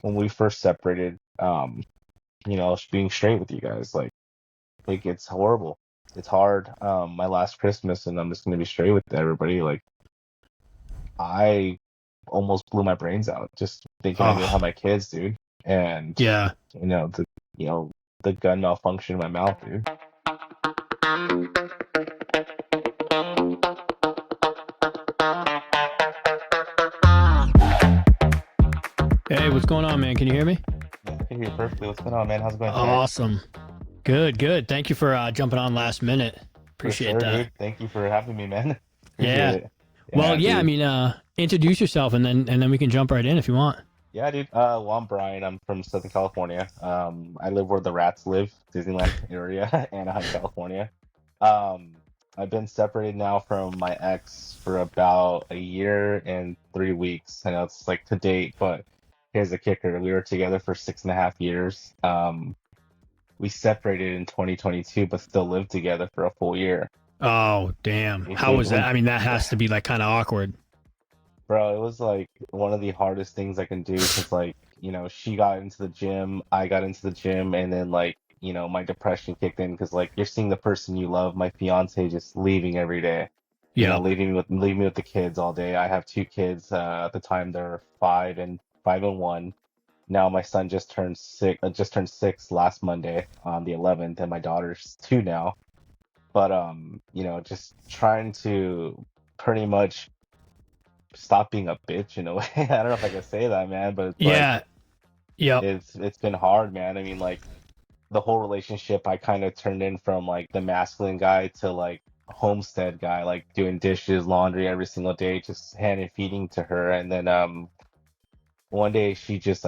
when we first separated, being straight with you guys, like it's horrible. It's hard. My last Christmas, and I'm just gonna be straight with everybody. Like I almost blew my brains out just thinking I didn't have Oh, my kids, dude. And yeah. you know the you know the gun malfunction in my mouth, dude. Hey, what's going on, man? Can you hear me? Yeah, I can hear you perfectly. What's going on, man? How's it going today? Awesome. Good, good. Thank you for jumping on last minute. For Appreciate sure, that. dude. Thank you for having me, man. Appreciate Yeah. it. Well, Yeah, yeah, I dude. mean, introduce yourself and then we can jump right in if you want. Yeah, dude. Well, I'm Brian. I'm from Southern California. I live where the rats live, Disneyland area, Anaheim, California. Um, I've been separated now from my ex for about a year and 3 weeks. I know it's like to date, but here's the kicker. We were together for 6.5 years. We separated in 2022, but still lived together for a full year. Oh, damn. It How did was that? when, I mean, that has to be like kind of awkward. bro, it was like one of the hardest things I can do because like, she got into the gym, I got into the gym, and then like, my depression kicked in because like you're seeing the person you love, my fiance just leaving every day, Yep. leaving me with the kids all day. I have two kids, at the time they're 5 and 1. Now my son just turned 6 last Monday on the 11th, and my daughter's 2 now. But just trying to pretty much stop being a bitch in a way. I don't know if I can say that, man, but it's like Yeah. Yep. it's been hard, man. I mean, like the whole relationship, I kind of turned in from like the masculine guy to like homestead guy, like doing dishes, laundry every single day, just hand and feeding to her. And then one day she just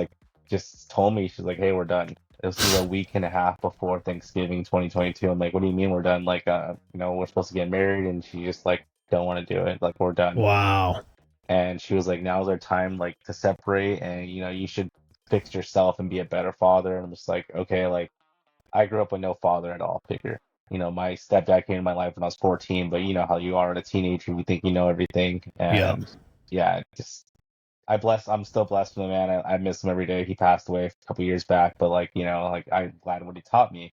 told me, she's like, "Hey, we're done." This was a week and a half before Thanksgiving 2022. I'm like, "What do you mean we're done? Like, we're supposed to get married," and she just like don't want to do it. Like, we're done. Wow. And she was like, "Now's our time, like, to separate, and you should fix yourself and be a better father." And I'm just like, okay, like I grew up with no father at all figure. My stepdad came in my life when I was 14, but you know how you are as a teenager, you think you know everything. Yep. And yeah, just I'm still blessed with the man. I miss him every day. He passed away a couple years back, but like, like I'm glad what he taught me.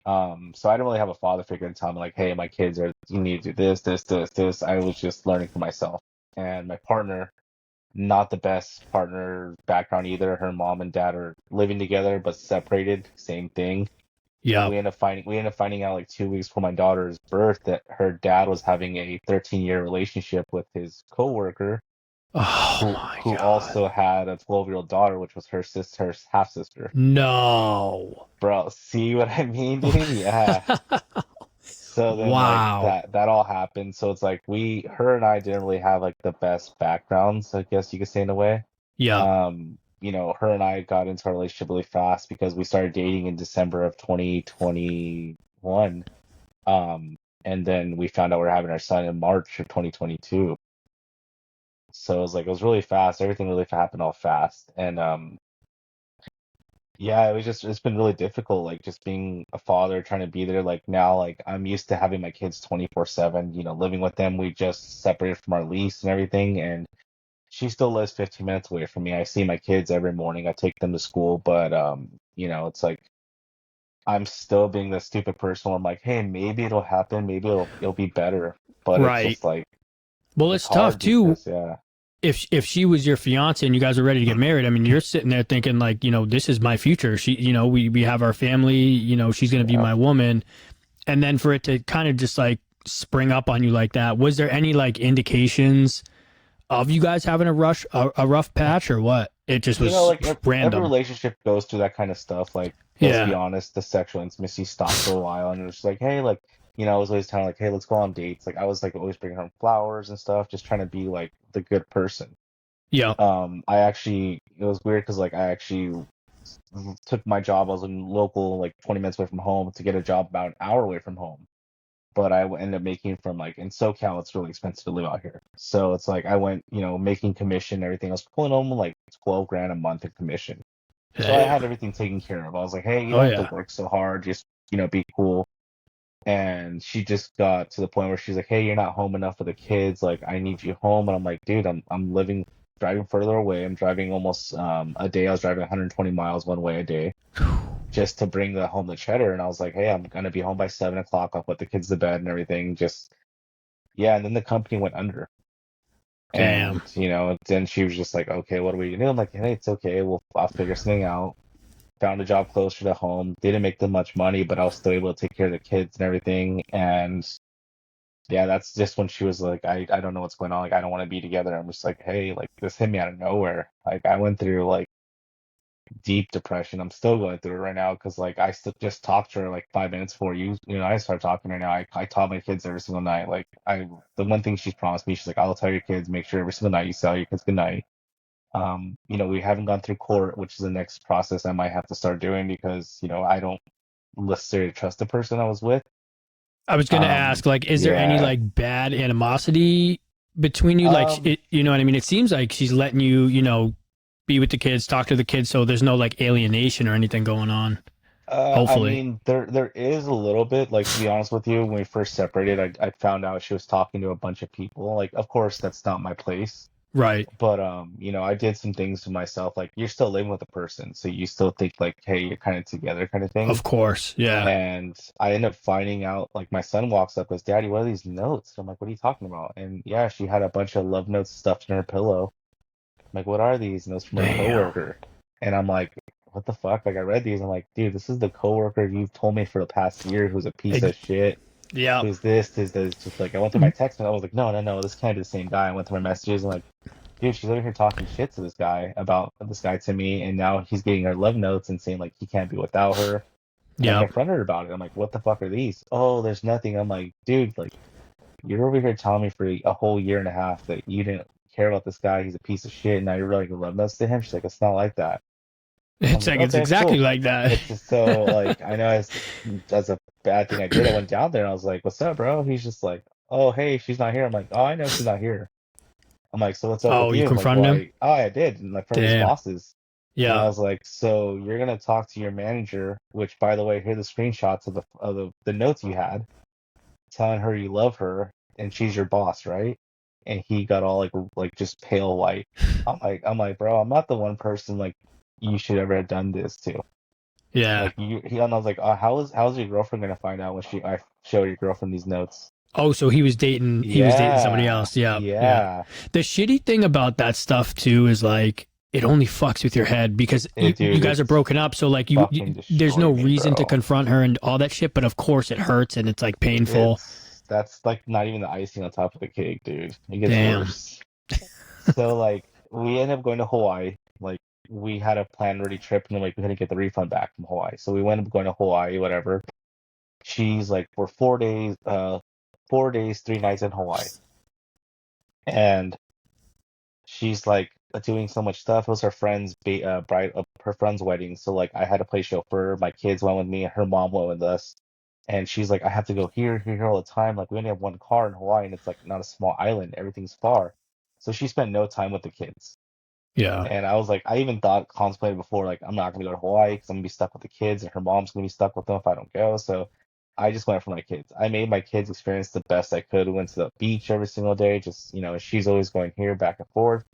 So I didn't really have a father figure to tell me like, hey, my kids are, you need to do this, this, this, this. I was just learning for myself. And my partner, not the best partner background either. Her mom and dad are living together but separated. Same thing. Yep. We ended up finding out like 2 weeks before my daughter's birth that her dad was having a 13-year relationship with his coworker, Oh who my who God. also had a 12-year-old daughter, which was her half sister. No. Bro, see what I mean, dude? Yeah. So then like Wow. that all happened. So it's like her and I didn't really have like the best backgrounds, I guess you could say in a way. Yep. Her and I got into our relationship really fast because we started dating in December of 2021. And then we found out we are having our son in March of 2022. So it was like it was really fast. Everything really happened all fast. And yeah, it's been really difficult, like just being a father, trying to be there. Like now, like I'm used to having my kids 24/7, living with them. We just separated from our lease and everything, and she still lives 15 minutes away from me. I see my kids every morning. I take them to school, but it's like I'm still being the stupid person where I'm like, hey, maybe it'll happen, maybe it'll be better. But it's Right. just like Well, it's it's tough hard too. because yeah, If she was your fiance and you guys are ready to get married, I mean, you're sitting there thinking like, this is my future. She, we have our family. She's gonna be yeah. my woman. And then for it to kind of just like spring up on you like that, was there any like indications of you guys having a rough patch or what? It just was Like every random. relationship goes through that kind of stuff. Like, let's be Yeah. honest, the sexual intimacy stopped for a while, and it was like, hey, like, I was always telling like, hey, let's go on dates. Like, I was like always bringing her flowers and stuff, just trying to be like the good person. Yeah. It was weird because like I actually took my job. I was in local, like 20 minutes away from home, to get a job about an hour away from home. But I ended up making from like in SoCal, it's really expensive to live out here. So it's like I went, making commission, everything. I was pulling home like 12 grand a month in commission. So I Damn. had everything taken care of. I was like, hey, you Oh don't have yeah. to work so hard, just, be cool. And she just got to the point where she's like, hey, you're not home enough for the kids. Like, I need you home. And I'm like, dude, I'm living. driving further away. I'm driving almost a day. I was driving 120 miles one way a day just to bring the home the cheddar. And I was like, hey, I'm gonna be home by 7 o'clock. I'll put the kids to bed and everything. Just yeah. And then the company went under. Damn. And then she was just like, okay, what are we gonna do? I'm like, hey, it's okay. I'll figure something out. Found a job closer to home. Didn't make them much money, but I was still able to take care of the kids and everything. And yeah, that's just when she was like, I don't know what's going on. Like, I don't want to be together. I'm just like, hey, like this hit me out of nowhere. Like, I went through like deep depression. I'm still going through it right now because like I still just talked to her like 5 minutes before I started talking to her now. I taught my kids every single night. Like the one thing she's promised me, she's like, I'll tell your kids, make sure every single night you tell your kids good night. We haven't gone through court, which is the next process I might have to start doing because, I don't necessarily trust the person I was with. I was gonna ask, like, is there any Yeah. like bad animosity between you? Like, Um, you know what I mean? It seems like she's letting you, be with the kids, talk to the kids, so there's no like alienation or anything going on. I Hopefully, mean, there is a little bit, like to be honest with you, when we first separated, I found out she was talking to a bunch of people. Like, of course, that's not my place. right? But I did some things to myself, like you're still living with a person, so you still think like, hey, you're kind of together kind of thing. Of course, yeah, And I end up finding out, like my son walks up, goes, Daddy, what are these notes? I'm like, what are you talking about? And yeah, she had a bunch of love notes stuffed in her pillow. I'm like, what are these? Notes from her damn, coworker. And I'm like, what the fuck? Like I read these. I'm like, dude, this is the coworker you've told me for the past year who's a piece Ex- of shit. yeah, Who's this? Is this just like I went through my text and I was like, no, no, no, this can't be the same guy. I went through my messages and like, dude, she's over here talking shit to this guy about this guy to me, and now he's getting her love notes and saying like he can't be without her. And I yeah. confronted her about it. I'm like, what the fuck are these? Oh, there's nothing. I'm like, dude, like you're over here telling me for a whole year and a half that you didn't care about this guy. He's a piece of shit. And now you're like love notes to him. She's like, it's not like that. I'm It's like, like it's okay, exactly cool. like that. It's just so like I know that's a bad thing I did. I went down there and I was like, what's up, bro? He's just like, oh, hey, she's not here. I'm like, oh, I know she's not here. I'm like, so what's up Oh, with you you? I'm like, confronted him? oh, I did, in like front of his Damn. bosses. And I Yeah. was like, so you're gonna talk to your manager, which by the way, here are the screenshots of the notes you had, telling her you love her and she's your boss, right? And he got all like just pale white. I'm like, bro, I'm not the one person like you should ever have done this to. Yeah. Like and I was like, how's your girlfriend gonna find out when I show your girlfriend these notes? Oh, so he was dating somebody Yeah, else. Yeah. Yeah. yeah. The shitty thing about that stuff too is like it only fucks with your head because you Dude, guys are it's broken up, so like fucking there's no destroyed me, reason to bro. confront her and all that shit, but of course it hurts and it's like painful. That's like not even the icing on top of the cake, dude. It gets Damn. worse. So like we ended up going to Hawaii. Like we had a planned already trip and like we couldn't get the refund back from Hawaii. So we went up going to Hawaii, whatever. She's like for 4 days, 4 days, 3 nights in Hawaii. And she's like doing so much stuff. It was her friend's her friend's wedding. So like I had to play chauffeur. My kids went with me, and her mom went with us. And she's like, I have to go here, here, here all the time. Like we only have one car in Hawaii, and it's like not a small island. Everything's far. So she spent no time with the kids. Yeah. And I was like, I even contemplated before, like I'm not gonna go to Hawaii because I'm gonna be stuck with the kids, and her mom's gonna be stuck with them if I don't go. So I just went for my kids. I made my kids experience the best I could. We went to the beach every single day. Just she's always going here back and forth.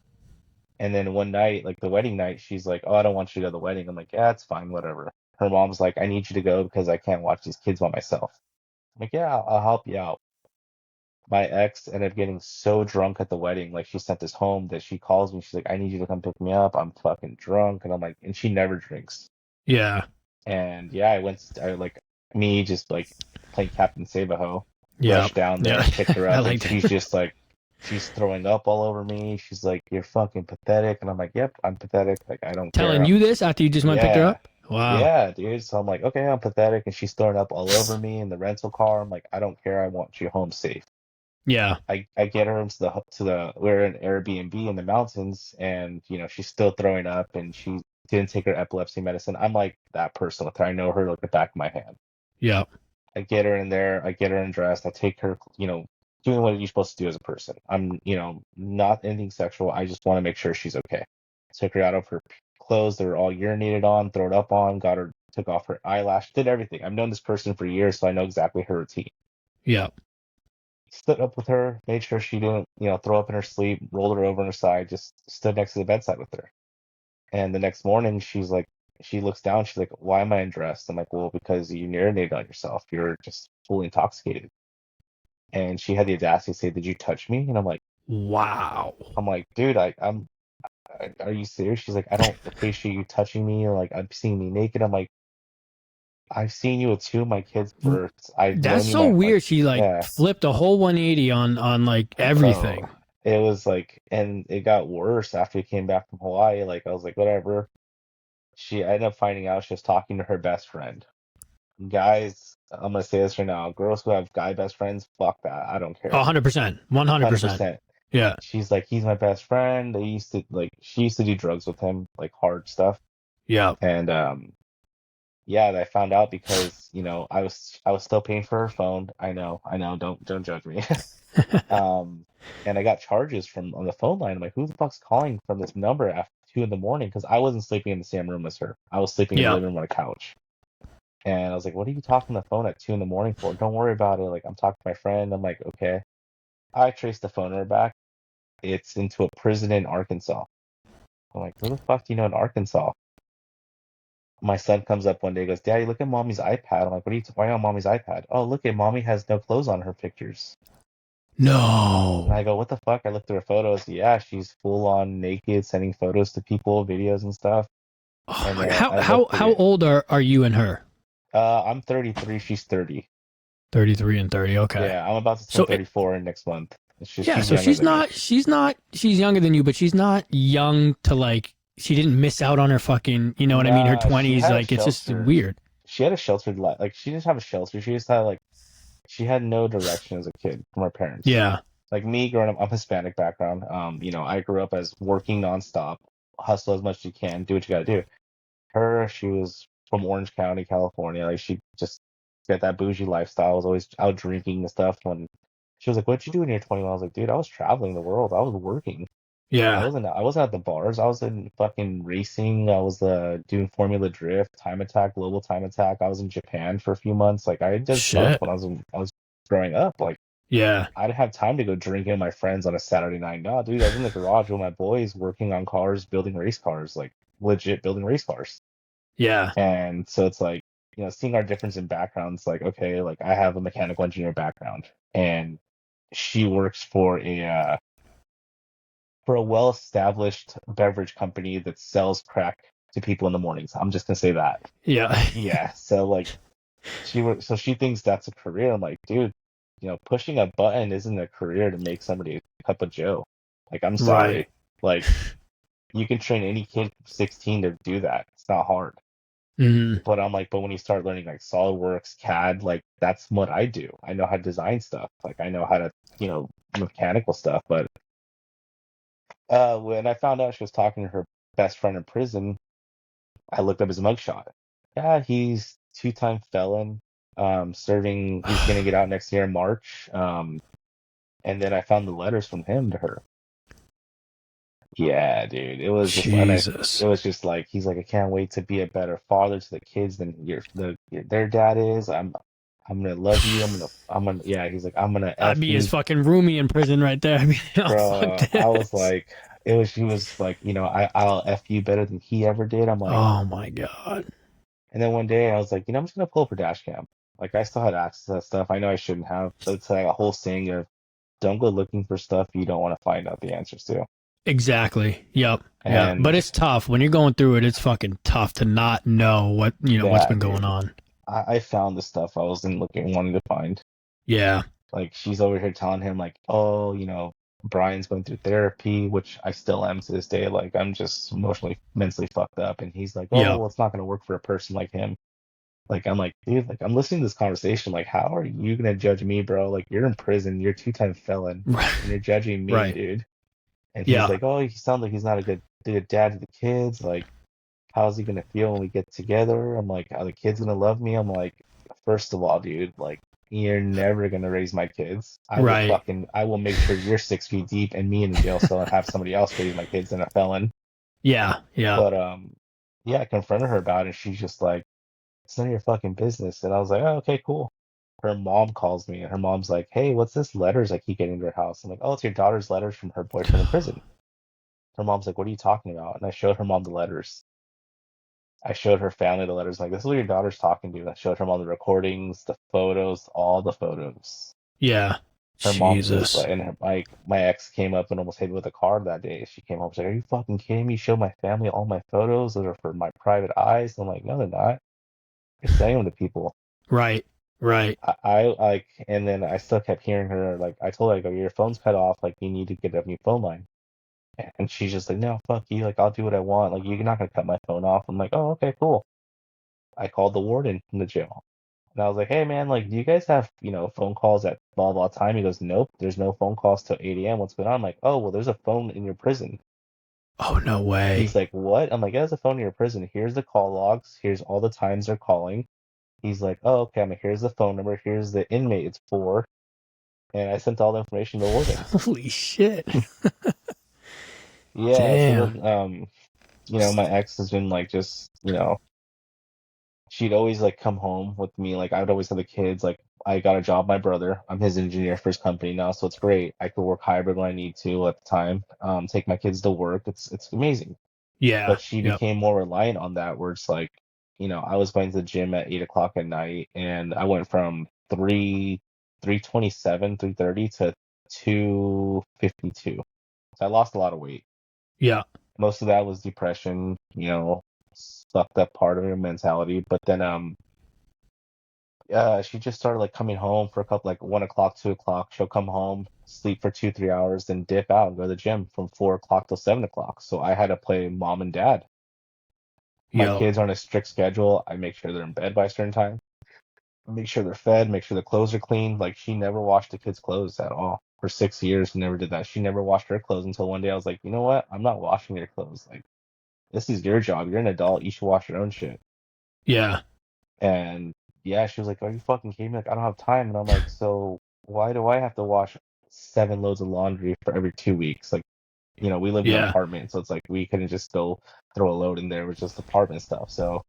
And then one night, like the wedding night, she's like, "Oh, I don't want you to go to the wedding." I'm like, "Yeah, it's fine, whatever." Her mom's like, "I need you to go because I can't watch these kids by myself." I'm like, "Yeah, I'll help you out." My ex ended up getting so drunk at the wedding, like she sent us home that she calls me. She's like, "I need you to come pick me up. I'm fucking drunk." And I'm like, and she never drinks. Yeah. And yeah, I like me just like playing Captain Save-A-Ho, Yeah. rushed down Yeah. there, picked her I up, and like she's that. just like, she's throwing up all over me. She's like, "You're fucking pathetic." And I'm like, "Yep, I'm pathetic. Like, I don't care. Telling you this after you just went and picked her Yeah, up? Wow. yeah, dude." So I'm like, "Okay, I'm pathetic." And she's throwing up all over me in the rental car. I'm like, "I don't care. I want you home safe." Yeah. I get her into the we're in Airbnb in the mountains, and she's still throwing up, and she didn't take her epilepsy medicine. I'm like that person with her. I know her like the back of my hand. Yeah. I get her in there, I get her undressed, I take her, doing what you're supposed to do as a person. I'm, not anything sexual. I just want to make sure she's okay. Took her out of her clothes that were all urinated on, throw it up on, took off her eyelash, did everything. I've known this person for years, so I know exactly her routine. Yeah. stood up with her, made sure she didn't, throw up in her sleep, rolled her over on her side, just stood next to the bedside with her. And the next morning, she looks down, she's like, "Why am I undressed?" I'm like, "Well, because you urinated on yourself. You're just fully intoxicated." And she had the audacity to say, "Did you touch me?" And Wow. I'm like, "Dude, are you serious?" She's like, "I don't appreciate you touching me, or like I'm seeing me naked." I'm like, "I've seen you with two of my kids' births. I've That's known you so my like, weird. She like yeah, flipped a whole 180 on like bro." everything. It was like, and it got worse after we came back from Hawaii. Like I was like, whatever. She I ended up finding out she was talking to her best friend. Guys, I'm gonna say this right now. Girls who have guy best friends, fuck that. I don't care. 100%. 100%. 100%. Yeah. She's like, he's my best friend. She used to do drugs with him, like hard stuff. Yeah. And yeah, I found out because, I was still paying for her phone. I know, don't judge me. Um, and I got charges from on the phone line. I'm like, who the fuck's calling from this number after 2 in the morning? Because I wasn't sleeping in the same room as her. I was sleeping in the Yeah. living room on a couch. And I was like, what are you talking on the phone at 2 in the morning for? Don't worry about it. Like, I'm talking to my friend. I'm like, okay. I traced the phone number back. It's into a prison in Arkansas. I'm like, who the fuck do you know in Arkansas? My son comes up one day, goes, Daddy, look at mommy's iPad. I'm like, why on mommy's iPad? Oh, look at mommy has no clothes on her pictures. And I No. go, what the fuck? I looked through her photos. Yeah, she's full on naked, sending photos to people, videos and stuff. Oh And my, then I looked through how it. old are you and her? I'm 33, she's 30. 33 and 30. Okay. Yeah, I'm about to turn So 34 in next month. yeah, She's so younger than me. she's younger than you, but she's not young to like she didn't miss out on her fucking, you know what I mean, her Nah, she 20s, had a like it's just shelter. weird. She had a sheltered life. Like she didn't have a shelter. She just had like she had no direction as a kid from her parents. Yeah. Like me growing up, I'm Hispanic background. I grew up as working nonstop, hustle as much as you can, do what you gotta do. Her, she was from Orange County, California. Like she just got that bougie lifestyle. Was always out drinking and stuff. When she was like, "What'd you do when you were 21?" I was like, "Dude, I was traveling the world. I was working. I Yeah. wasn't I wasn't at the bars. I was in fucking racing. I was doing Formula Drift, Time Attack, Global Time Attack. I was in Japan for a few months. Like I did stuff Shit. when I was growing up. Like Yeah. I didn't have time to go drinking with my friends on a Saturday night. No, dude, I was in the garage with my boys working on cars, building race cars, like legit building race cars. Yeah. And so it's like, seeing our difference in backgrounds, like, okay, like I have a mechanical engineer background and she works for a well-established beverage company that sells crack to people in the mornings. I'm just gonna say that. Yeah. Yeah. So like so she thinks that's a career. I'm like, dude, pushing a button isn't a career to make somebody a cup of Joe. Like, I'm Right. sorry. Like, you can train any kid from 16 to do that. It's not hard. Mm, But I'm like, but when you start learning like SolidWorks, CAD, like that's what I do. I know how to design stuff. Like I know how to, mechanical stuff. But when I found out she was talking to her best friend in prison, I looked up his mugshot. Yeah, he's two-time felon. Serving. He's gonna get out next year in March. And then I found the letters from him to her. Yeah, dude. It Jesus. was just like he's like, I can't wait to be a better father to the kids than their dad is. I'm gonna love you. Yeah. He's like, I'm gonna I'd f be his you, fucking roomie in prison right there. I'd be, oh, fuck bro. I was this. like, he was like, I'll f you better than he ever did. I'm like, Oh my God. and then one day I was like, I'm just gonna pull up her dash cam. Like I still had access to that stuff. I know I shouldn't have, but it's like a whole saying of don't go looking for stuff you don't want to find out the answers to. Exactly. Yep. Yeah. But And it's tough. When you're going through it, it's fucking tough to not know what, what's yeah, been going dude. on. I found the stuff I wasn't looking wanting to find. Yeah. Like she's over here telling him like, oh, Brian's going through therapy, which I still am to this day. Like I'm just emotionally, mentally fucked up. And he's like, oh, Yep. well, it's not gonna work for a person like him. Like I'm like, dude, like I'm listening to this conversation. Like, how are you gonna judge me, bro? Like you're in prison, you're a two-time felon, Right. and you're judging me, Right. dude. And he's Yeah. like, oh, he sounds like he's not a good dad to the kids. Like, how's he gonna feel when we get together? I'm like, are the kids gonna love me? I'm like, first of all, dude, like you're never gonna raise my kids. Right. I will make sure you're 6 feet deep and me in the jail cell and have somebody else raise my kids and a felon. Yeah. Yeah. But yeah, I confronted her about it. She's just like, it's none of your fucking business. And I was like, oh, okay, cool. her mom calls me, and her mom's like, "Hey, what's this letters I keep getting to your house?" I'm like, "Oh, it's your daughter's letters from her boyfriend in prison." Her mom's like, "What are you talking about?" And I showed her mom the letters. I showed her family the letters. Like, this is what your daughter's talking to. I showed her mom the recordings, the photos, all the photos. Yeah. Her mom's just Jesus. like, and my ex came up and almost hit me with a car that day. She came home, she's like, "Are you fucking kidding me? Show my family all my photos. Those are for my private eyes." I'm like, "No, they're not. You're sending them to people." Right. Right. I like, and then I still kept hearing her. Like, I told her, like, "Your phone's cut off. Like, you need to get a new phone line." And she's just like, "No, fuck you. Like, I'll do what I want. Like, you're not gonna cut my phone off." I'm like, "Oh, okay, cool." I called the warden from the jail. And I was like, "Hey man, like, do you guys have, phone calls at blah blah time?" He goes, "Nope, there's no phone calls till 8 a.m. What's going on?" I'm like, "Oh, well, there's a phone in your prison." Oh, no He's way. like, "What?" I'm like, "Yeah, there's a phone in your prison. Here's the call logs. Here's all the times they're calling." He's like, "Oh, okay." I'm like, "Here's the phone number. Here's the inmate it's for." And I sent all the information to the warden. Holy shit. Yeah, so Damn. then, my ex has been like, just, she'd always like come home with me. Like, I would always have the kids. Like, I got a job, my brother. I'm his engineer for his company now, so it's great. I could work hybrid when I need to at the time. Take my kids to work. It's amazing. Yeah. But she Yep. became more reliant on that, where it's like, I was going to the gym at 8 o'clock at night, and I went from 327, 330 to 252. So I lost a lot of weight. Yeah. Most of that was depression, sucked up part of her mentality. But then she just started like coming home for a couple, like 1 o'clock, 2 o'clock. She'll come home, sleep for 2, 3 hours, then dip out and go to the gym from 4 o'clock till 7 o'clock. So I had to play mom and dad. My Yep. kids are on a strict schedule. I make sure they're in bed by a certain time. Make sure they're fed, make sure the clothes are clean. Like, she never washed the kids' clothes at all. For 6 years, she never did that. She never washed her clothes until one day I was like, "You know what? I'm not washing your clothes. Like, this is your job. You're an adult. You should wash your own shit." Yeah. And yeah, she was like, "Are you fucking kidding me? Like, I don't have time." And I'm like, "So why do I have to wash 7 loads of laundry for every 2 weeks?" Like, we lived in an Yeah. apartment, so it's like we couldn't just go throw a load in there with just apartment stuff. So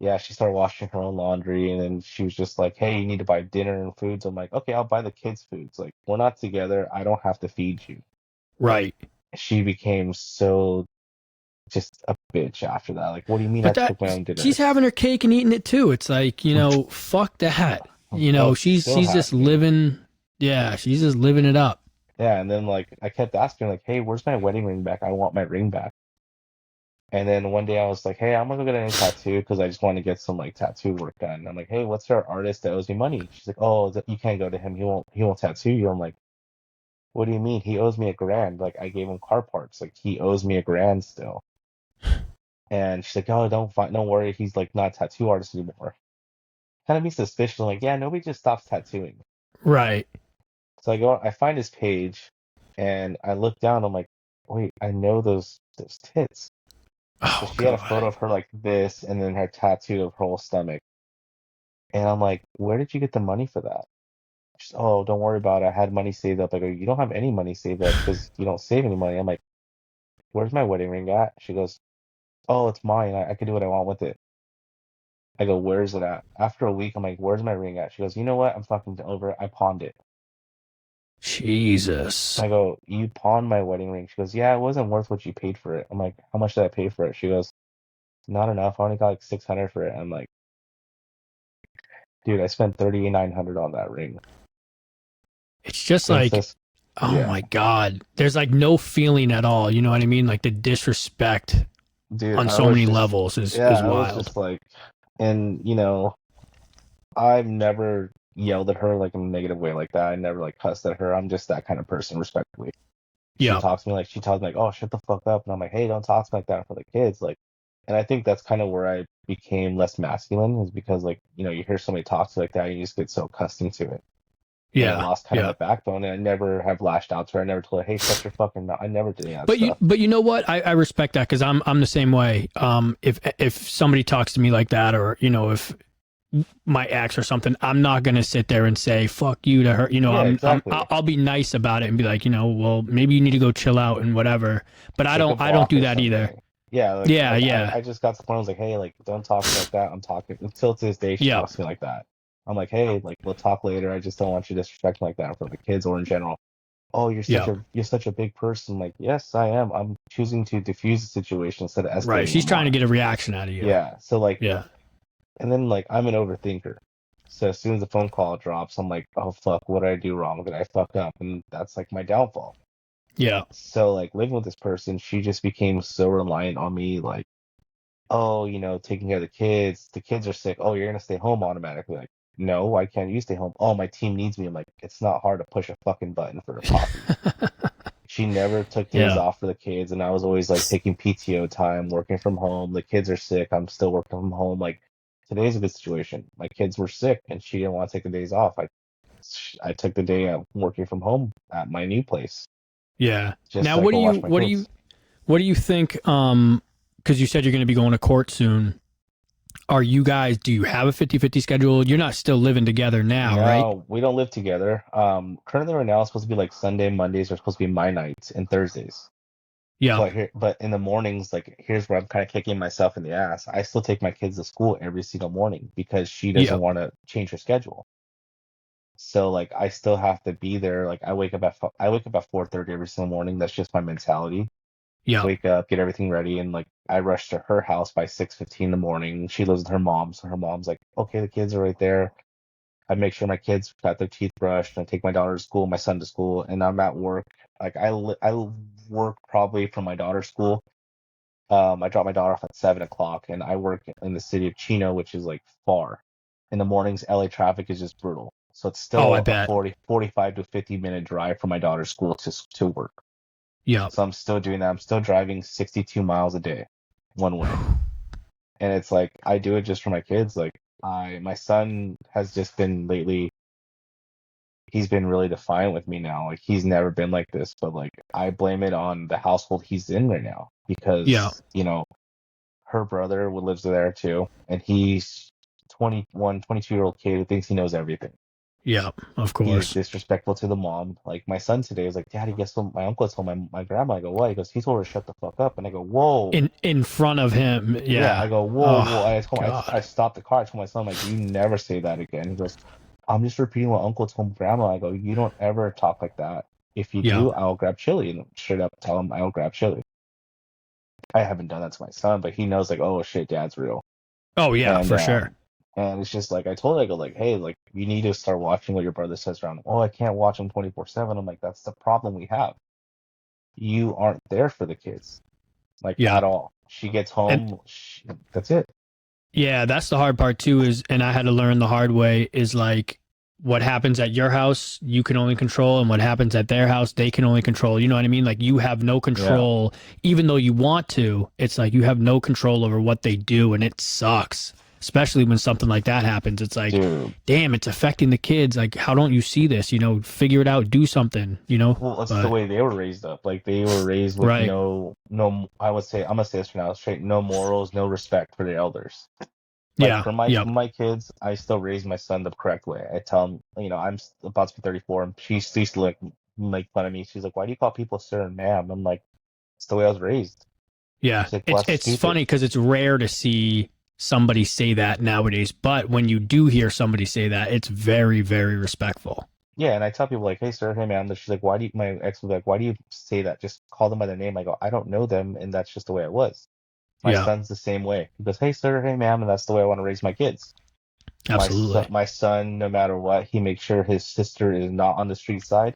yeah, she started washing her own laundry, and then she was just like, "Hey, you need to buy dinner and foods." I'm like, "Okay, I'll buy the kids' foods. Like, we're not together. I don't have to feed you." Right. She became so just a bitch after that. Like, "What do you mean I But that cook my own she's dinners?" having her cake and eating it too. It's like, fuck that. Oh, she's She's so she's just happy. living, yeah, she's just living it up. Yeah, and then like I kept asking her, like, "Hey, where's my wedding ring back? I want my ring back." And then one day I was like, "Hey, I'm gonna go get a tattoo because I just want to get some like tattoo work done." I'm like, "Hey, what's our artist that owes me money?" She's like, "Oh, you can't go to him. He won't tattoo you." I'm like, "What do you mean? He owes me a grand. Like, I gave him car parts. Like, he owes me a grand still." And she's like, "Oh, don't worry. He's like not a tattoo artist anymore." Kind of be suspicious. I'm like, "Yeah, nobody just stops tattooing." Right. So I find his page, and I look down. I'm like, "Wait, I know those tits." So Oh she had a God. photo of her like this, and then her tattoo of her whole stomach. And I'm like, "Where did you get the money for that?" She's, "Oh, don't worry about it. I had money saved up." I go, "You don't have any money saved up because you don't save any money." I'm like, "Where's my wedding ring at?" She goes, "Oh, it's mine. I can do what I want with it." I go, "Where's it at?" After a week, I'm like, "Where's my ring at?" She goes, "You know what? I'm fucking over it. I pawned it." Jesus. I go, "You pawned my wedding ring?" She goes, "Yeah, it wasn't worth what you paid for it." I'm like, "How much did I pay for it?" She goes, "Not enough. I only got like 600 for it." I'm like, "Dude, I spent 3,900 on that ring." It's just like, Princess, oh yeah. my God. There's like no feeling at all. You know what I mean? Like the disrespect Dude, on I so was many just, levels yeah, is I was wild. just like, and I've never yelled at her like in a negative way like that. I never like cussed at her. I'm just that kind of person, respectfully. She Yep. talks to me like, she tells me like, "Oh, shut the fuck up," and I'm like, "Hey, don't talk to me like that for the kids." Like, and I think that's kind of where I became less masculine, is because like, you hear somebody talk to you like that, and you just get so accustomed to it. And I Yeah. lost kind of Yeah. my backbone, and I never have lashed out to her. I never told her, "Hey, shut your fucking mouth." I never did any of that stuff. But you know what? I respect that because I'm the same way. If somebody talks to me like that, or if my ex or something, I'm not gonna sit there and say "fuck you" to her. Yeah, exactly. I'll be nice about it and be like, well, maybe you need to go chill out and whatever. But Take a I don't walk do or that either. something. Yeah, like Yeah, like I, yeah, I just got to the point. I was like, "Hey, like, don't talk to me like that." I'm talking until to this day she yeah. talks to me like that. I'm like, hey, like we'll talk later. I just don't want you disrespecting like that in front of the kids or in general. Oh, Yeah. you're such a big person. Like, yes, I am. I'm choosing to diffuse the situation instead of Right. escalating it She's trying to more. get a reaction out of you. Yeah. So like, Yeah. and then like I'm an overthinker. So as soon as the phone call drops, I'm like, oh fuck, what did I do wrong? Did I fuck up? And that's like my downfall. Yeah. So like living with this person, she just became so reliant on me, like, oh, taking care of the kids. The kids are sick. Oh, you're gonna stay home automatically. Like, no, why can't you stay home? Oh, my team needs me. I'm like, it's not hard to push a fucking button for a coffee. She never took days Yeah. off for the kids, and I was always like taking PTO time, working from home. The kids are sick. I'm still working from home. Like today's a good situation. My kids were sick, and she didn't want to take the days off. I took the day out working from home at my new place Yeah. just Now, so I could watch my kids. what do you think? Because you said you're going to be going to court soon. Are you guys? Do you have a 50-50 schedule? You're not still living together now, right? No, we don't live together. Currently right now it's supposed to be like Sunday, Mondays are supposed to be my nights and Thursdays. Yeah. But in the mornings, like here's where I'm kind of kicking myself in the ass. I still take my kids to school every single morning because she doesn't Yeah. want to change her schedule. So like I still have to be there. Like I wake up at 4:30 every single morning. That's just my mentality. Yeah. Wake up, get everything ready, and like I rush to her house by 6:15 in the morning. She lives with her mom, so her mom's like, okay, the kids are right there. I make sure my kids got their teeth brushed, and I take my daughter to school, my son to school, and I'm at work. Like I work probably from my daughter's school. I drop my daughter off at 7 o'clock, and I work in the city of Chino, which is like far. In the mornings, LA traffic is just brutal. So it's Oh, I still a bet. 45 to 50-minute drive from my daughter's school to work. Yeah. So I'm still doing that. I'm still driving 62 miles a day, one way. And it's like I do it just for my kids. Like my son has just been lately, he's been really defiant with me now. Like he's never been like this, but like I blame it on the household he's in right now Yeah. because, her brother lives there too, and he's 21, 22-year-old kid who thinks he knows everything. Yeah. Of He's course. disrespectful to the mom. Like my son today was like, Daddy, guess what my uncle told my grandma? I go, what? He goes, he told her to shut the fuck up. And I go, whoa. In front of him. Yeah, Yeah. I go, whoa, whoa. Oh I told I God. stopped the car. I told my son, like, you never say that again. He goes, I'm just repeating what uncle told grandma. I go, you don't ever talk like that. If you Yeah. do, I'll grab chili. And straight up tell him I'll grab chili. I haven't done that to my son, but he knows like, oh shit, dad's real. Oh yeah, And for sure. it's just like I told her, I go like, hey, like you need to start watching what your brother says around. Oh, I can't watch him 24/7. I'm like, that's the problem we have. You aren't there for the kids, like Yeah. at all. She gets And home, that's it. yeah, that's the hard part too, is and I had to learn the hard way, is like what happens at your house you can only control, and what happens at their house they can only control. You know what I mean? Like you have no Yeah, control, even though you want to. It's like you have no control over what they do, and it sucks. Especially when something like that happens. It's like, dude. damn, it's affecting the kids. Like, how don't you see this? Figure it out, do something, Well, it's the But way they were raised up. Like they were raised with right. no. I would say I'm gonna say this for now straight. No morals, no respect for the elders. Like Yeah. Yep. for my kids, I still raise my son the correct way. I tell him, about to be 34, and she used to like make fun of me. She's like, "Why do you call people sir and ma'am?" I'm like, "It's the way I was raised." Yeah, She's like, "Well, it's that's it's stupid." funny because it's rare to see somebody say that nowadays. But when you do hear somebody say that, it's very, very respectful. Yeah, and I tell people like, "Hey sir, hey ma'am." She's like, "Why do you?" My ex was like, "Why do you say that? Just call them by their name." I go, "I don't know them, and that's just the way it was." My Yeah, son's the same way. He goes, "Hey sir, hey ma'am," and that's the way I want to raise my kids. absolutely. My son, no matter what, he makes sure his sister is not on the street side.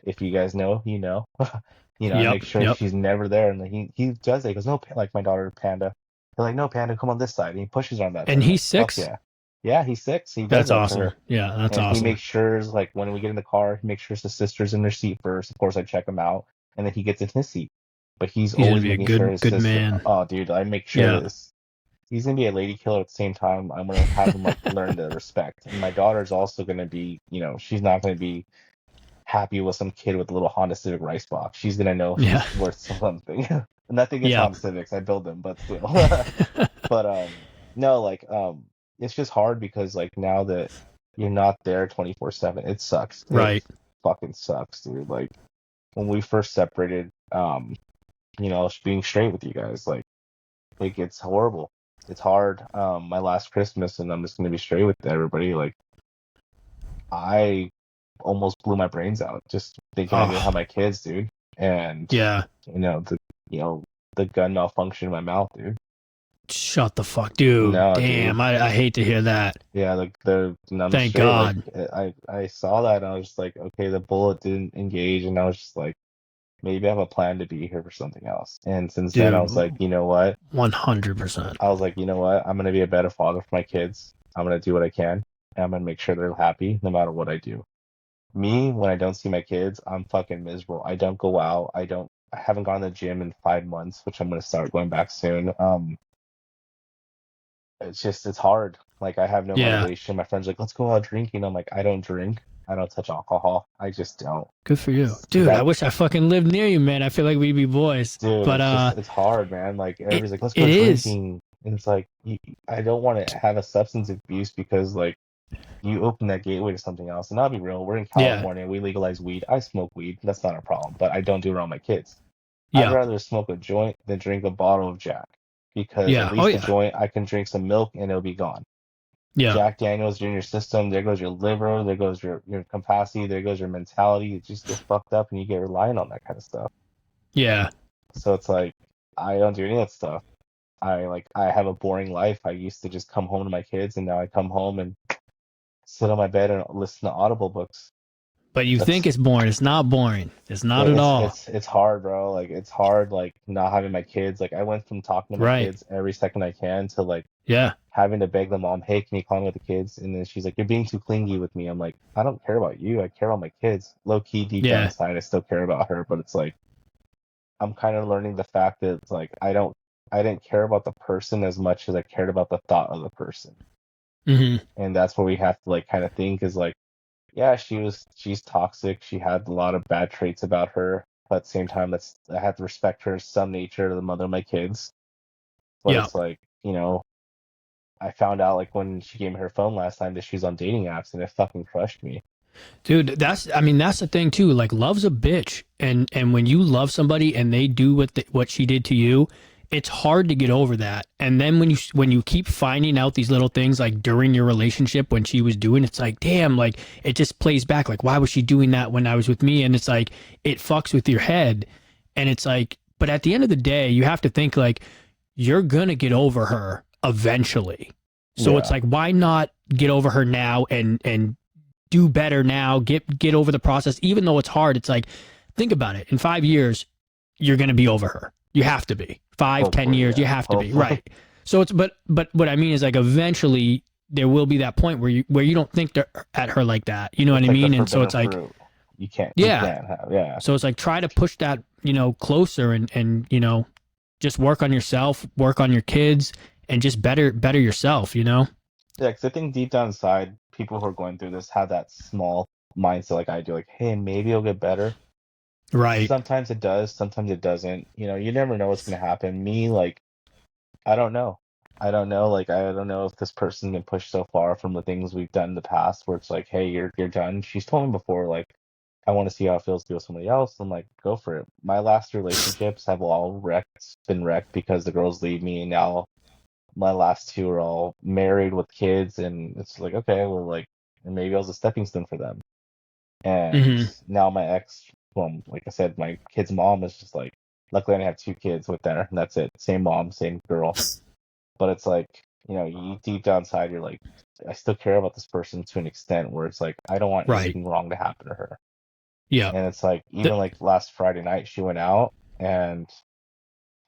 If you guys know, you know. I Yep, make sure yep. she's never there, and he does it. He goes, no, like my daughter Panda. They're like, no, Panda, come on this side, and he pushes her on that side. And I'm like, he's fuck 6. yeah, yeah, he's 6. He does That's that to awesome. her, Yeah, that's and he awesome. makes sure like when we get in the car, he makes sure his sister's in their seat first. Of course, I check him out, and then he gets in his seat. But he's He's gonna always be a making sure good his good sister. man. Oh, dude, I make sure Yeah, this. He's gonna be a lady killer at the same time. I'm gonna have him like learn the respect, and my daughter's also gonna be, she's not gonna be happy with some kid with a little Honda Civic rice box. She's gonna know yeah, she's worth something. Nothing against yeah, Honda Civics, I build them, but still. But no, like it's just hard because like now that you're not there 24/7, it sucks. It right. fucking sucks, dude. Like when we first separated, being straight with you guys, like it gets horrible. It's hard. My last Christmas, and I'm just gonna be straight with everybody. Like I almost blew my brains out just thinking I didn't have Oh, my kids, dude. And yeah. you know the you know the gun malfunction in my mouth, dude. Shut the fuck, dude. No, dude. Damn, I hate to hear that. Yeah, the I'm Thank straight. Like God. I saw that and I was just like, okay, the bullet didn't engage, and I was just like, maybe I have a plan to be here for something else. And since then, I Dude, was like, you know what? 100%. I was like, you know what? I'm gonna be a better father for my kids. I'm gonna do what I can. And I'm gonna make sure they're happy no matter what I do. Me, when I don't see my kids, I'm fucking miserable. I don't go out. I haven't gone to the gym in 5 months, which I'm gonna start going back soon. It's hard. Like I have no Yeah, motivation. My friends are like, let's go out drinking. I'm like, I don't drink. I don't touch alcohol. I just don't. good for you. Dude, I That wish I fucking lived near you, man. I feel like we'd be boys. dude, But it's hard, man. Like it everybody's like, let's go it is. drinking, and it's like I don't want to have a substance abuse because like you open that gateway to something else. And I'll be real, we're in Yeah. California. We legalize weed. I smoke weed. That's not a problem. But I don't do it around my kids. I'd Yeah. rather smoke a joint than drink a bottle of Jack because at Yeah. Oh least a yeah. joint I can drink some milk and it'll be gone. Yeah. Jack Daniels are in your system. There goes your liver. There goes your capacity. There goes your mentality. You just get fucked up and you get reliant on that kind of stuff. Yeah. So it's like I don't do any of that stuff. I have a boring life. I used to just come home to my kids, and now I come home and sit on my bed and listen to Audible books. But you think That's it's boring. It's not boring. It's not at it's all. it's it's hard, bro. Like it's hard, like not having my kids. Like I went from talking to my Right. kids every second I can to like Yeah. having to beg the mom, hey, can you call me with the kids? And then she's like, you're being too clingy with me. I'm like, I don't care about you. I care about my kids. Low key, deep down Yeah. inside, I still care about her. But it's like I'm kind of learning the fact that it's like I didn't care about the person as much as I cared about the thought of the person. Hmm. And that's where we have to like kind of think is like, yeah, she's toxic. She had a lot of bad traits about her. But at the same time, that's I have to respect her some nature, the mother of my kids. But Yeah. it's like, I found out like when she gave me her phone last time that she's on dating apps and it fucking crushed me. Dude, that's the thing too. Like love's a bitch. And when you love somebody and they do what she did to you, it's hard to get over that. And then when you keep finding out these little things like during your relationship when she was doing, it's like, damn, like it just plays back like why was she doing that when I was with me? And it's like it fucks with your head. And it's like but at the end of the day, you have to think like you're going to get over her eventually. So it's Yeah. like why not get over her now and do better now, get over the process, even though it's hard. It's like, think about it. In 5 years, you're gonna be over her. You have to be. 5, 10 Hopefully, years, you yeah. have to be. Hopefully. Right. So it's but what I mean is like eventually there will be that point where you don't think at her like that. You know what It's I like the mean? And so forbidden it's like, fruit. You yeah. can't have, yeah. So it's like try to push that, closer and just work on yourself, work on your kids, and just better yourself. Yeah, because I think deep down inside, people who are going through this have that small mindset like I do, like, hey, maybe it'll get better. Right. Sometimes it does, sometimes it doesn't. You never know what's gonna happen. Me, like, I don't know. I don't know. Like, I don't know if this person's been pushed so far from the things we've done in the past where it's like, hey, you're done. She's told me before, like, I want to see how it feels to be with somebody else. I'm like, go for it. My last relationships have all been wrecked because the girls leave me, and now my last two are all married with kids, and it's like, okay, well, like, and maybe I was a stepping stone for them. And Hmm. now my ex, well, like I said, my kid's mom is just like, luckily I have two kids with her, and that's it. Same mom, same girl. But it's like, you deep down inside, you're like, I still care about this person to an extent where it's like, I don't want Right. anything wrong to happen to her. Yeah. And it's like, even like last Friday night, she went out, and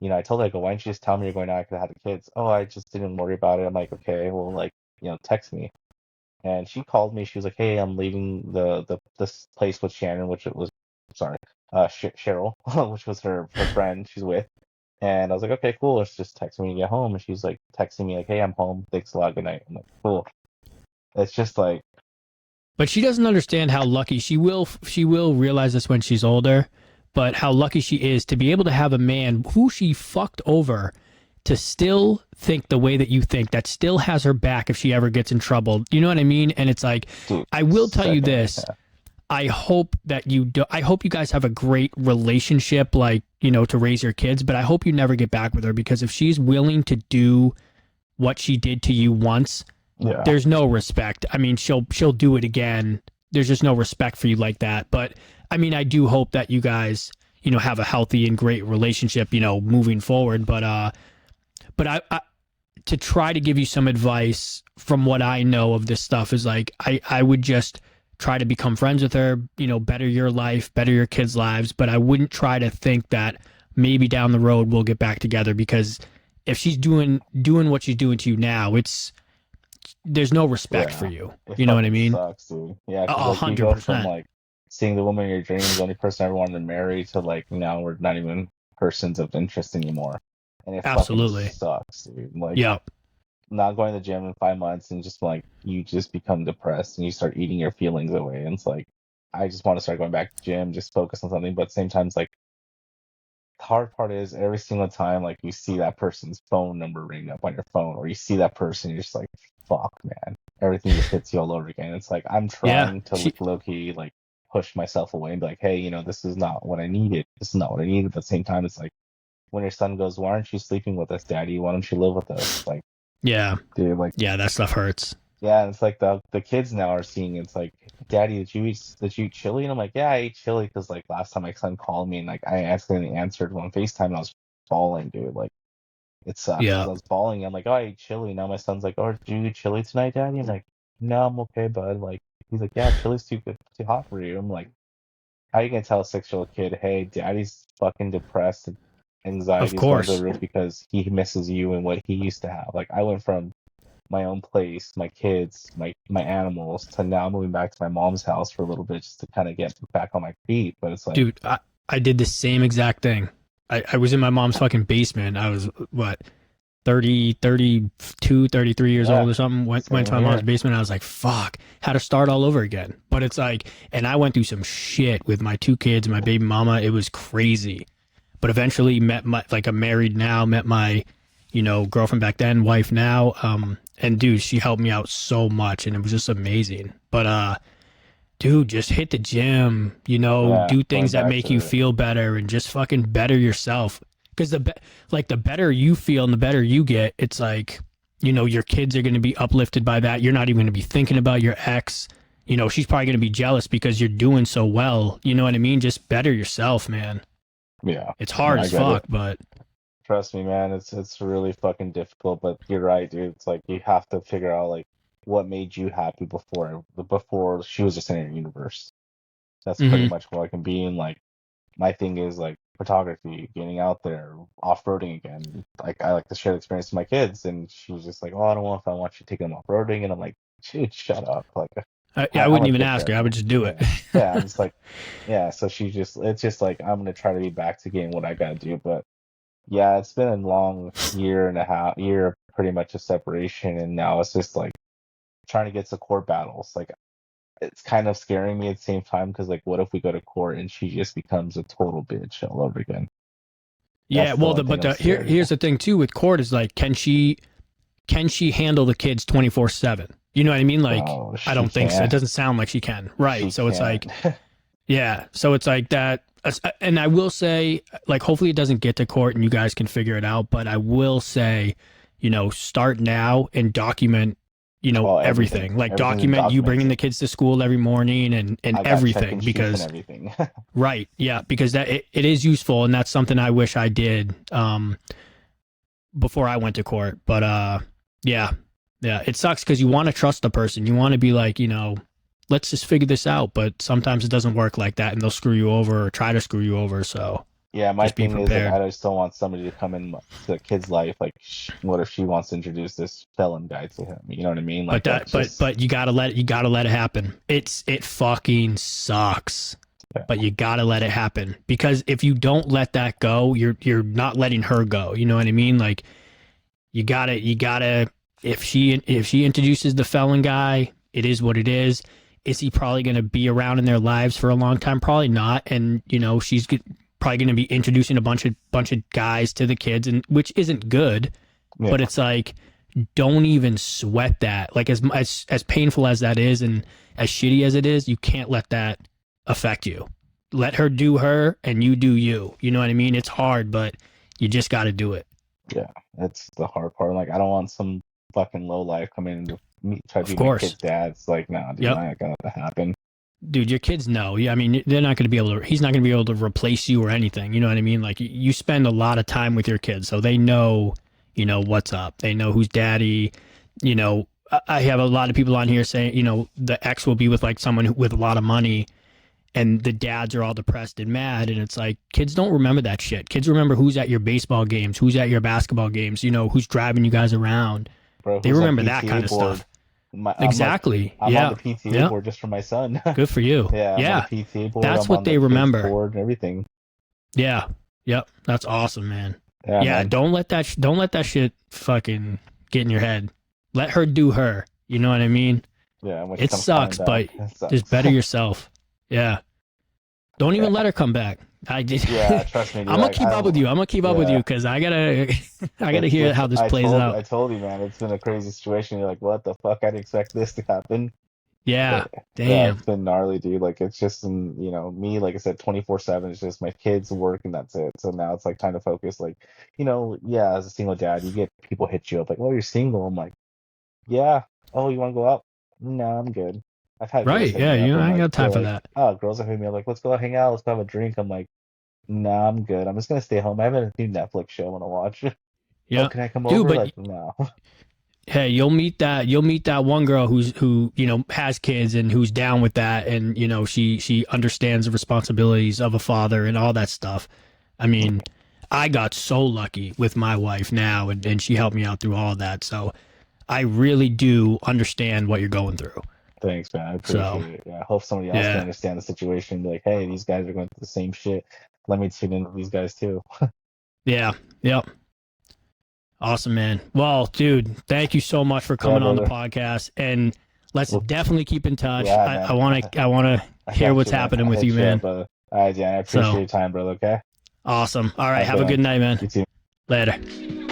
I told her, I go, why didn't you just tell me you're going out? I could have had the kids. Oh, I just didn't worry about it. I'm like, okay, well, like, text me. And she called me. She was like, hey, I'm leaving this place with Shannon, which it was, sorry, Cheryl, which was her friend she's with. And I was like, okay, cool. Let's just text me when you get home. And she's like texting me like, hey, I'm home. Thanks a lot. Good night. I'm like, cool. It's just like, But she doesn't understand how lucky she will realize this when she's older, but how lucky she is to be able to have a man who she fucked over to still think the way that you think, that still has her back if she ever gets in trouble. You know what I mean? And it's like, dude, I will tell you second, this. I hope that I hope you guys have a great relationship, like, to raise your kids, but I hope you never get back with her because if she's willing to do what she did to you once, yeah. there's no respect. I mean, she'll do it again there's just no respect for you like that. But I mean, I do hope that you guys, have a healthy and great relationship, moving forward. But I to try to give you some advice from what I know of this stuff is like I would just try to become friends with her, better your life, better your kids' lives, but I wouldn't try to think that maybe down the road we'll get back together, because if she's doing what she's doing to you now, there's no respect for Yeah, you. it You know what I fucking mean? sucks, dude. Yeah, because A like you hundred go from percent. like seeing the woman of your dreams, the only person I ever wanted to marry, to like now we're not even persons of interest anymore, and it fucking Absolutely. sucks, dude. Like Yeah. not going to the gym in 5 months and just like you just become depressed and you start eating your feelings away. And it's like I just want to start going back to the gym, just focus on something. But at the same time, it's like the hard part is every single time like you see that person's phone number ring up on your phone, or you see that person, you're just like, fuck, man. Everything just hits you all over again. It's like I'm Yeah. trying to like low key like push myself away and be like, hey, this is not what I needed. This is not what I needed. But at the same time, it's like when your son goes, why aren't you sleeping with us, daddy? Why don't you live with us? Like, Yeah. dude, like, Yeah. That stuff hurts. yeah, it's like the kids now are seeing it's like, Daddy, did you eat chili? And I'm like, yeah, I ate chili because like last time my son called me and like I accidentally answered on FaceTime and I was bawling, dude. Like it sucks because Yeah. I was bawling. I'm like, oh, I ate chili. Now my son's like, oh, did you eat chili tonight, Daddy? I'm like, no, I'm okay, bud. Like he's like, yeah, chili's too good, too hot for you. I'm like, how you gonna tell a 6-year-old kid, hey, Daddy's fucking depressed and Of anxiety's going to the course. roof because he misses you and what he used to have. Like I went from my own place, my kids, my animals, to now moving back to my mom's house for a little bit just to kind of get back on my feet. But it's like, Dude, I did the same exact thing. I was in my mom's fucking basement. I was, what, 30, 32, 33 years old yeah, or something. Went same to my mom's here. basement. I was like, fuck, had to start all over again. But it's like, and I went through some shit with my two kids and my baby mama. It was crazy. But eventually met like I'm married now, met my, girlfriend back then, wife now. And dude, she helped me out so much and it was just amazing. But, dude, just hit the gym, Yeah, do going things that back make you to feel better and just fucking better yourself. Because the better you feel and the better you get, it's like, your kids are going to be uplifted by that. You're not even going to be thinking about your ex. She's probably going to be jealous because you're doing so well. You know what I mean? Just better yourself, man. yeah, It's no, hard I as get it. fuck, but Trust me, man, it's really fucking difficult. But you're right, dude. It's like you have to figure out like what made you happy before she was just in your universe. That's pretty mhm. much what I can be in. Like my thing is like photography, getting out there, off-roading again. Like I like to share the experience with my kids, and she was just like, "Oh, I don't know if I want you to take them off-roading," and I'm like, "Dude, shut up!" Like I I'm wouldn't a even kid ask her. I parent. would just do it. Yeah, yeah. I'm just like, yeah. So it's just like I'm gonna try to be back to getting what I gotta do. But yeah, it's been a long year and a half, year pretty much of separation, and now it's just like trying to get to court battles. Like it's kind of scaring me at the same time because like what if we go to court and she just becomes a total bitch all over again? Yeah, That's the well, one thing I'm scared here's of. the thing too with court is like, can she handle the kids 24/7? You know what I mean? Like, Bro, I she don't think so. It can't. doesn't sound like she can. Right. She So it's can't. like, yeah. So it's like that. And I will say, like, hopefully it doesn't get to court and you guys can figure it out. But I will say, start now and document, Oh, everything. everything. Like, Everything's been document you bringing the documented. kids to school every morning and I got check everything and sheets and because, everything. right. Yeah. Because it is useful. And that's something I wish I did before I went to court. But, yeah. Yeah. It sucks because you want to trust the person. You want to be like, let's just figure this out. But sometimes it doesn't work like that and they'll screw you over or try to screw you over. So Yeah, my just be thing is like prepared. I just don't want somebody to come in to the kid's life. Like, what if she wants to introduce this felon guy to him? You know what I mean? But Like that's just you gotta let it happen. It fucking sucks. yeah, But you gotta let it happen. Because if you don't let that go, you're not letting her go. You know what I mean? Like you gotta if she introduces the felon guy, it is what it is. Is he probably gonna be around in their lives for a long time? Probably not. And she's probably gonna be introducing a bunch of guys to the kids, and which isn't good. But yeah, it's like, don't even sweat that. Like as painful as that is, and as shitty as it is, you can't let that affect you. Let her do her, and you do you. You know what I mean? It's hard, but you just got to do it. yeah. That's the hard part. Like I don't want some fucking low life coming in to try to Of be my course. kid's dad. It's like, nah, dude, Yep. I ain't gonna let that happen. dude, your kids know. Yeah, I mean, they're not going to be able to. He's not going to be able to replace you or anything. You know what I mean? Like you spend a lot of time with your kids, so they know, what's up. They know who's daddy. I have a lot of people on here saying, the ex will be with like someone with a lot of money, and the dads are all depressed and mad, and it's like kids don't remember that shit. Kids remember who's at your baseball games, who's at your basketball games. Who's driving you guys around. Bro, They who's on remember that PTA kind of board? stuff. I'm like, Exactly. I'm on Yeah. the PTA Yeah. board just for my son. Good for you. Yeah, I'm on the Yeah. PTA board. That's I'm what on they the kids remember. board and everything. Yeah. Yep. That's awesome, man. Yeah, Yeah. man. Don't let that shit fucking get in your head. Let her do her. You know what I mean? Yeah, when she It comes sucks, flying but back, it sucks. just better yourself. Yeah. Don't even Yeah. let her come back. I did. Yeah, trust me, dude. I'm gonna Like, keep up with you. I'm gonna keep up with you yeah. because I gotta, I gotta hear how this plays I out. told you, man. It's been a crazy situation. You're like, what the fuck? I didn't expect this to happen. Yeah. But yeah, Damn. it's been gnarly, dude. Like, it's just, me, like I said, 24/7. It's just my kids, work, and that's it. So now it's like time to focus. Like, yeah, as a single dad, you get people hit you up like, oh, you're single. I'm like, yeah. Oh, you want to go out? No, I'm good. I've had girls Right. hit Yeah. me up and I ain't like got they're time for like, that. oh, girls have hit me up like, let's go hang out, let's go have a drink. I'm like, nah, I'm good. I'm just gonna stay home. I have a new Netflix show I want to watch. Oh, Yeah. can I come Dude, over? but Like, no. hey, you'll meet that one girl who has kids and who's down with that, and she understands the responsibilities of a father and all that stuff. I mean, I got so lucky with my wife now, and she helped me out through all that. So I really do understand what you're going through. Thanks, man. I So appreciate it. Yeah, I hope somebody else can yeah, understand the situation. Be like, hey, these guys are going through the same shit. Let me tune in with these guys too. yeah, yep. Awesome, man. Well, dude, thank you so much for Yeah, coming on the brother. podcast, and let's Well, definitely keep in touch. yeah, I man. want to I want to I hear got what's you, man. happening I'll with you, hit you up, man. brother. All right, yeah, I appreciate So your time, brother. Okay. awesome. All right, Have a have good a one. good night, man. You too. Later.